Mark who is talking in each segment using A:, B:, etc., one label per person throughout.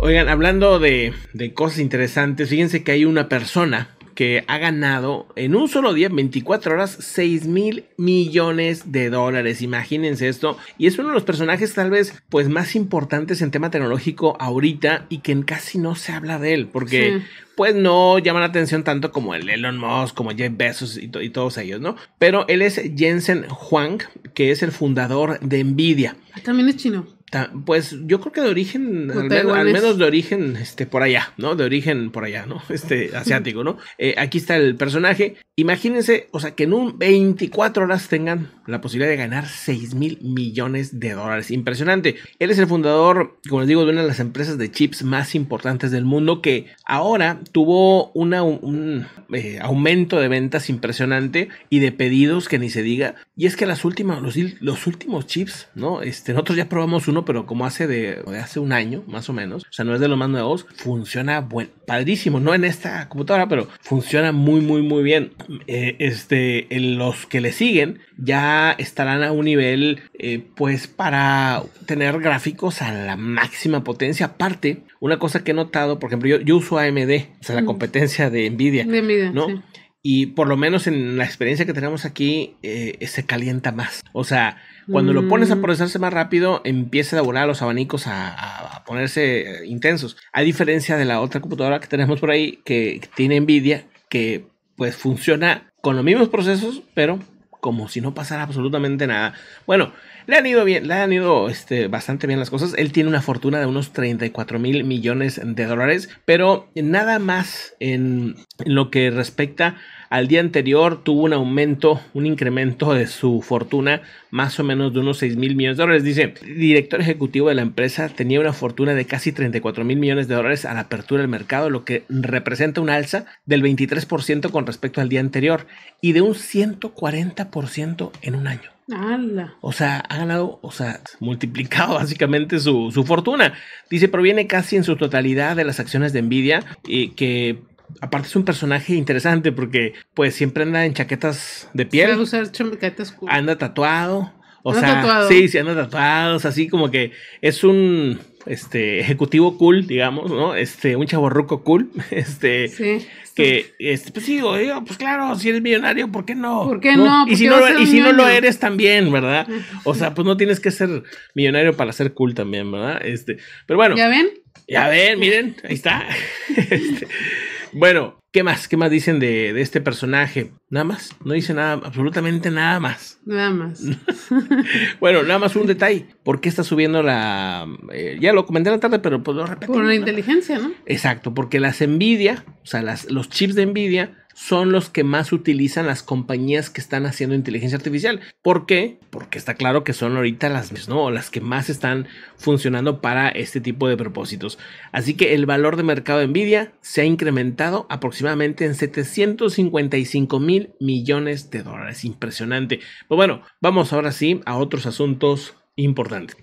A: Oigan, hablando de cosas interesantes, fíjense que hay una persona que ha ganado en un solo día, 24 horas, $6,000 millones. Imagínense esto. Y es uno de los personajes tal vez pues más importantes en tema tecnológico ahorita y que casi no se habla de él porque pues no llama la atención tanto como el Elon Musk, como Jeff Bezos y todos ellos, ¿no? Pero él es Jensen Huang, que es el fundador de Nvidia.
B: También es chino.
A: Pues yo creo que de origen, al menos de origen, por allá, ¿no? De origen por allá, ¿no? Asiático, ¿no? Aquí está el personaje. Imagínense, o sea, que en un 24 horas tengan la posibilidad de ganar $6,000 millones. Impresionante. Él es el fundador, como les digo, de una de las empresas de chips más importantes del mundo que ahora tuvo un aumento de ventas impresionante y de pedidos que ni se diga. Y es que los últimos chips, ¿no? Nosotros ya probamos uno, pero como hace un año, más o menos. O sea, no es de los más nuevos. Funciona padrísimo, no en esta computadora, pero funciona muy, muy, muy bien. Los que le siguen ya estarán a un nivel, pues, para tener gráficos a la máxima potencia. Aparte, una cosa que he notado, por ejemplo, yo uso AMD, o sea, la competencia de Nvidia, ¿no? Sí. Y por lo menos en la experiencia que tenemos aquí, se calienta más. O sea, cuando lo pones a procesarse más rápido, empieza a volar los abanicos a ponerse intensos. A diferencia de la otra computadora que tenemos por ahí, que tiene Nvidia, que pues funciona con los mismos procesos, pero como si no pasara absolutamente nada. Bueno, le han ido bastante bien las cosas. Él tiene una fortuna de unos $34,000 millones, pero nada más en lo que respecta al día anterior tuvo un incremento de su fortuna más o menos de unos $6,000 millones. Dice, el director ejecutivo de la empresa tenía una fortuna de casi $34,000 millones a la apertura del mercado, lo que representa un alza del 23% con respecto al día anterior y de un 140% en un año.
B: ¡Hala!
A: O sea, ha ganado, multiplicado básicamente su fortuna. Dice, proviene casi en su totalidad de las acciones de Nvidia y que aparte es un personaje interesante porque pues siempre anda en chaquetas de piel.
B: Sabe usar chaquetas cool.
A: Anda tatuado.
B: Tatuado.
A: Sí, anda tatuado. O sea, así como que es un ejecutivo cool, digamos, ¿no? Un chavorruco cool.
B: Sí.
A: Que, pues sí, digo, pues claro, si eres millonario, ¿por qué no?
B: ¿Por qué no?
A: Y si no lo eres también, ¿verdad? O sea, pues no tienes que ser millonario para ser cool también, ¿verdad? Pero bueno.
B: ¿Ya ven?
A: Miren, ahí está. Bueno, ¿qué más? ¿Qué más dicen de este personaje? Nada más, no dice nada, absolutamente nada más.
B: Nada más.
A: Bueno, nada más un detalle. ¿Por qué está subiendo ya lo comenté en la tarde, pero pues lo repito.
B: Por la inteligencia, ¿no?
A: Exacto, porque las Nvidia, o sea, los chips de Nvidia son los que más utilizan las compañías que están haciendo inteligencia artificial. ¿Por qué? Porque está claro que son ahorita las que más están funcionando para este tipo de propósitos. Así que el valor de mercado de Nvidia se ha incrementado aproximadamente en $755,000 millones. Impresionante. Pues bueno, vamos ahora sí a otros asuntos importantes.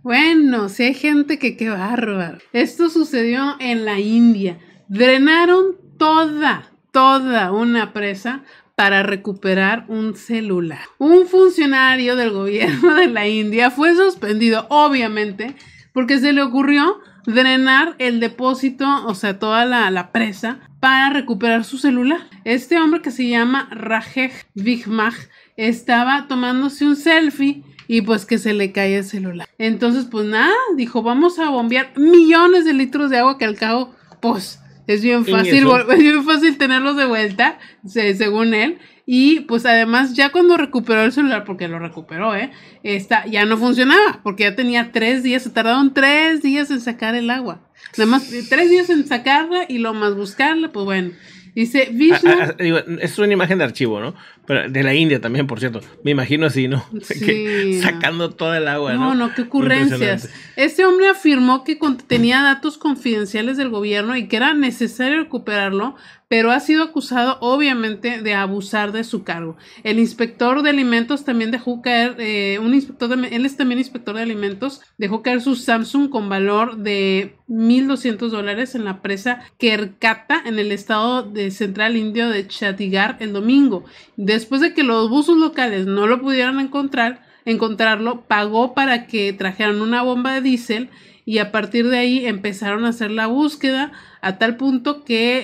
B: Bueno, si hay gente que qué bárbaro. Esto sucedió en la India. Drenaron toda una presa para recuperar un celular. Un funcionario del gobierno de la India fue suspendido, obviamente, porque se le ocurrió drenar el depósito, o sea, toda la presa, para recuperar su celular. Este hombre que se llama Rajesh Bigmaj estaba tomándose un selfie y pues que se le cae el celular. Entonces, pues nada, dijo, vamos a bombear millones de litros de agua que al cabo, pues es bien fácil tenerlos de vuelta, según él. Y pues además ya cuando recuperó el celular, porque lo recuperó, ya no funcionaba, porque ya tenía 3 días, se tardaron 3 días en sacar el agua. Nada más 3 días en sacarla y lo más buscarla, pues bueno. Dice Vishnu.
A: Es una imagen de archivo, ¿no? Pero de la India también, por cierto. Me imagino así, ¿no?
B: Sí,
A: sacando toda el agua, ¿no?
B: No, qué ocurrencias. Este hombre afirmó que tenía datos confidenciales del gobierno y que era necesario recuperarlo, pero ha sido acusado, obviamente, de abusar de su cargo. El inspector de alimentos también dejó caer, él es también inspector de alimentos, dejó caer su Samsung con valor de $1,200 en la presa Kerkata, en el estado de central indio de Chhattisgarh el domingo. Después de que los buzos locales no lo pudieran encontrarlo, pagó para que trajeran una bomba de diésel y a partir de ahí empezaron a hacer la búsqueda a tal punto que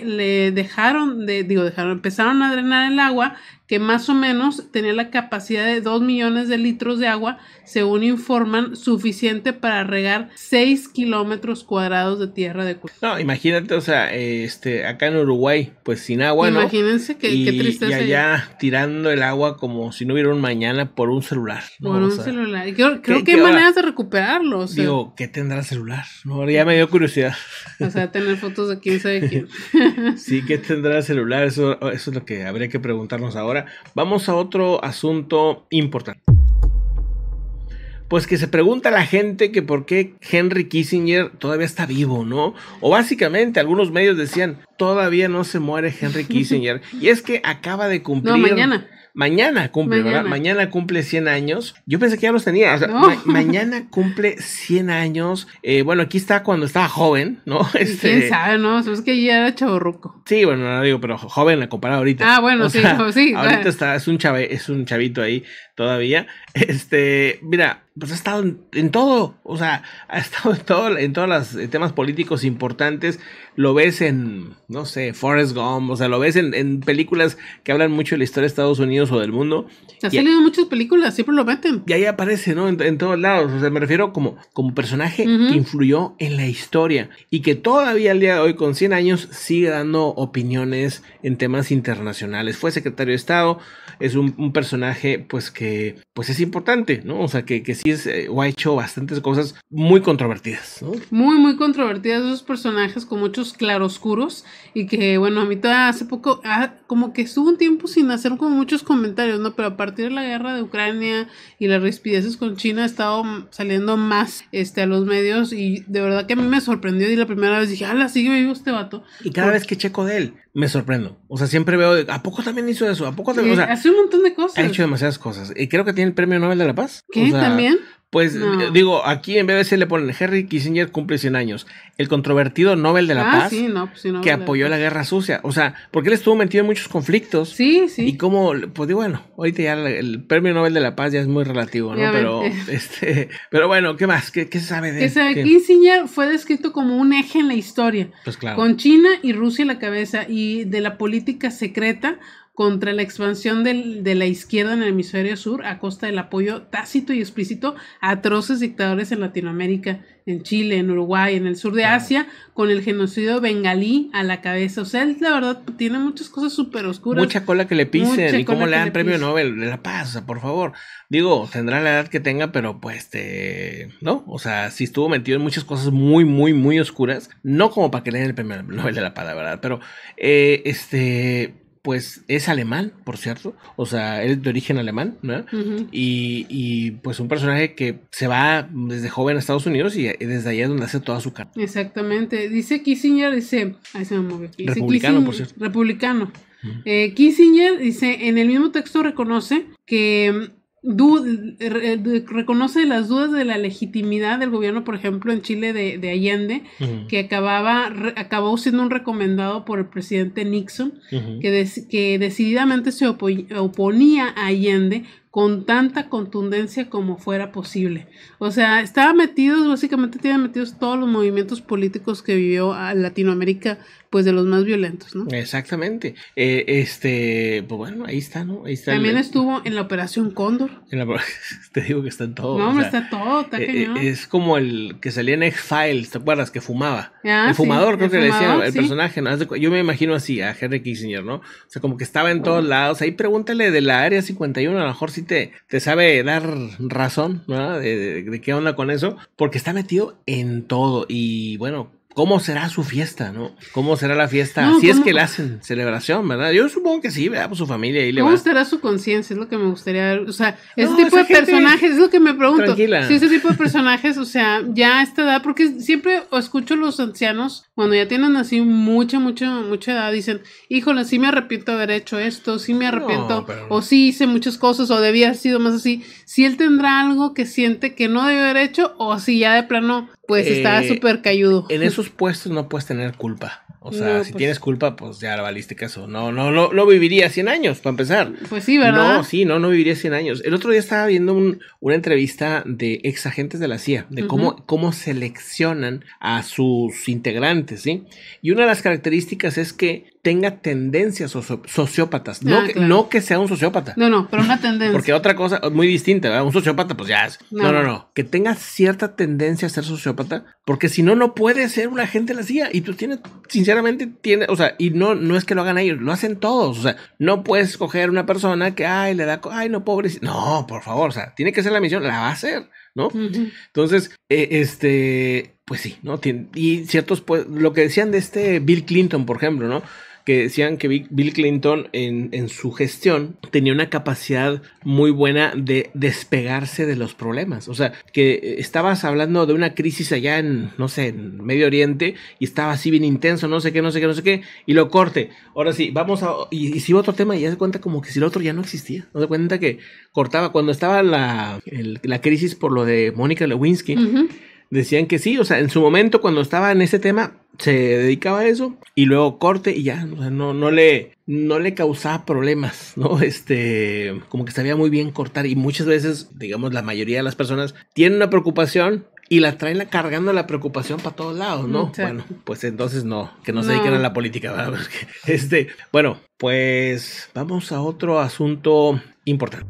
B: empezaron a drenar el agua, que más o menos tenía la capacidad de 2 millones de litros de agua, según informan, suficiente para regar 6 kilómetros cuadrados de tierra de cultivo.
A: No, imagínate, o sea, acá en Uruguay, pues sin agua,
B: imagínense qué tristeza.
A: Y allá tirando el agua como si no hubiera un mañana por un celular, ¿no?
B: Por un celular. Y creo que hay maneras de recuperarlo. O sea,
A: digo, ¿qué tendrá el celular? No, ahora ya me dio curiosidad.
B: O sea, tener fotos de quién sabe quién.
A: Sí, ¿qué tendrá el celular? Eso es lo que habría que preguntarnos ahora. Vamos a otro asunto importante. Pues que se pregunta la gente que por qué Henry Kissinger todavía está vivo, ¿no? O básicamente algunos medios decían, todavía no se muere Henry Kissinger. Y es que acaba de cumplir...
B: No,
A: Mañana cumple, ¿verdad? Mañana cumple 100 años. Yo pensé que ya los tenía. O sea,
B: no.
A: Mañana cumple 100 años. Bueno, aquí está cuando estaba joven, ¿no?
B: ¿Quién sabe, no? Es que ya era chavorruco.
A: Sí, bueno, no digo, pero joven a comparar ahorita.
B: Ah, bueno, sí.
A: Ahorita es un chavito ahí todavía. Mira, pues ha estado en todo. O sea, ha estado en todos los temas políticos importantes. Lo ves en, no sé, Forrest Gump. O sea, lo ves en películas que hablan mucho de la historia de Estados Unidos o del mundo.
B: Ha salido muchas películas, siempre lo meten.
A: Y ahí aparece, ¿no? En todos lados. O sea, me refiero como personaje que influyó en la historia. Y que todavía al día de hoy, con 100 años, sigue dando opiniones en temas internacionales. Fue secretario de Estado. Es un personaje, pues, que pues es importante, ¿no? O sea, que sí o ha hecho bastantes cosas muy controvertidas, ¿no?
B: Muy, muy controvertidas, esos personajes con muchos claroscuros y que, bueno, a mí todavía hace poco, como que estuvo un tiempo sin hacer como muchos comentarios, ¿no? Pero a partir de la guerra de Ucrania y las rispideces con China, ha estado saliendo más a los medios y de verdad que a mí me sorprendió y la primera vez dije, ¡hala, sigue vivo este vato!
A: Y cada vez que checo de él, me sorprendo. O sea, siempre veo, ¿a poco también hizo eso? ¿A poco también? O sea,
B: hace un montón de cosas.
A: Ha hecho demasiadas cosas. Y creo que tiene el Premio Nobel de la Paz.
B: ¿Qué? O sea, ¿también?
A: Pues digo, aquí en BBC le ponen Henry Kissinger cumple 100 años. El controvertido Nobel de la Paz que apoyó la guerra sucia. O sea, porque él estuvo metido en muchos conflictos.
B: Sí.
A: Y como, pues digo, bueno, ahorita ya el Premio Nobel de la Paz ya es muy relativo, ¿no? Pero bueno, ¿qué más? ¿Qué se sabe de él?
B: Kissinger fue descrito como un eje en la historia.
A: Pues claro.
B: Con China y Rusia a la cabeza y de la política secreta contra la expansión de la izquierda en el hemisferio sur a costa del apoyo tácito y explícito a atroces dictadores en Latinoamérica, en Chile, en Uruguay, en el sur de Asia, con el genocidio bengalí a la cabeza. O sea, él la verdad tiene muchas cosas súper oscuras.
A: Mucha cola que le pisen y cómo le dan Premio Nobel de la Paz, o sea, por favor. Digo, tendrá la edad que tenga, pero pues, ¿no? O sea, sí estuvo metido en muchas cosas muy, muy, muy oscuras. No como para que le den el Premio Nobel de la Paz, la verdad, pero pues es alemán, por cierto, o sea, él es de origen alemán, ¿no? Y pues un personaje que se va desde joven a Estados Unidos y desde allá es donde hace toda su carrera.
B: Exactamente, dice Kissinger, ahí se me movió.
A: Republicano, por cierto.
B: Republicano. Kissinger dice, en el mismo texto reconoce que reconoce las dudas de la legitimidad del gobierno, por ejemplo, en Chile de Allende, que acabó siendo un recomendado por el presidente Nixon, que decididamente se oponía a Allende con tanta contundencia como fuera posible. O sea, básicamente tienen metidos todos los movimientos políticos que vivió a Latinoamérica, pues de los más violentos, ¿no?
A: Exactamente. Pues bueno, ahí está, ¿no? Ahí está.
B: También estuvo en la Operación Cóndor.
A: Te digo que está en todo.
B: No, está todo, está cañón.
A: Es como el que salía en X-Files, ¿te acuerdas? Que fumaba. El fumador, creo que le decían el personaje, ¿no? Yo me imagino así, a Henry Kissinger, ¿no? O sea, como que estaba en todos lados. Ahí pregúntale de la Área 51, a lo mejor sí te sabe dar razón, ¿no? De qué onda con eso, porque está metido en todo. Y bueno, ¿cómo será su fiesta, no? ¿Cómo será la fiesta? Si es que le hacen celebración, ¿verdad? Yo supongo que sí, ¿verdad? Pues su familia ahí le va.
B: ¿Cómo estará su conciencia? Es lo que me gustaría ver. O sea, ese tipo de personajes, es lo que me pregunto.
A: Tranquila.
B: Sí, ese tipo de personajes, o sea, ya a esta edad, porque siempre escucho a los ancianos, cuando ya tienen así mucha edad, dicen, híjole, sí me arrepiento de haber hecho esto, sí me arrepiento, o sí hice muchas cosas, o debía haber sido más así. Si él tendrá algo que siente que no debió haber hecho, o si ya de plano, pues está súper cayudo.
A: En esos puestos no puedes tener culpa. O sea, si tienes culpa, pues ya la valiste caso. No viviría 100 años, para empezar.
B: Pues sí, ¿verdad?
A: No viviría 100 años. El otro día estaba viendo una entrevista de ex agentes de la CIA, de cómo seleccionan a sus integrantes, ¿sí? Y una de las características es que tenga tendencias sociópatas. No que sea un sociópata.
B: No, pero una tendencia.
A: Porque otra cosa muy distinta, ¿verdad? Un sociópata, pues ya es. No. Que tenga cierta tendencia a ser sociópata, porque si no puede ser un agente de la CIA. Y tú sinceramente, o sea, y no es que lo hagan ellos, lo hacen todos. O sea, no puedes escoger una persona que, no, pobre. No, por favor, o sea, tiene que ser la misión, la va a hacer, ¿no? Entonces, pues sí, ¿no? Y ciertos, pues, lo que decían de Bill Clinton, por ejemplo, ¿no? Que decían que Bill Clinton en su gestión tenía una capacidad muy buena de despegarse de los problemas. O sea, que estabas hablando de una crisis allá en Medio Oriente y estaba así bien intenso, no sé qué, y lo corte. Ahora sí, y si otro tema y ya se cuenta como que si el otro ya no existía. No se cuenta que cortaba cuando estaba la crisis por lo de Mónica Lewinsky. Decían que sí, o sea, en su momento cuando estaba en ese tema se dedicaba a eso y luego corte y ya, o sea, no le causaba problemas, ¿no? Como que sabía muy bien cortar y muchas veces, digamos, la mayoría de las personas tienen una preocupación y la traen cargando la preocupación para todos lados, ¿no? Sí. Bueno, pues entonces que no se dediquen a la política, ¿verdad? Porque, bueno, pues vamos a otro asunto importante.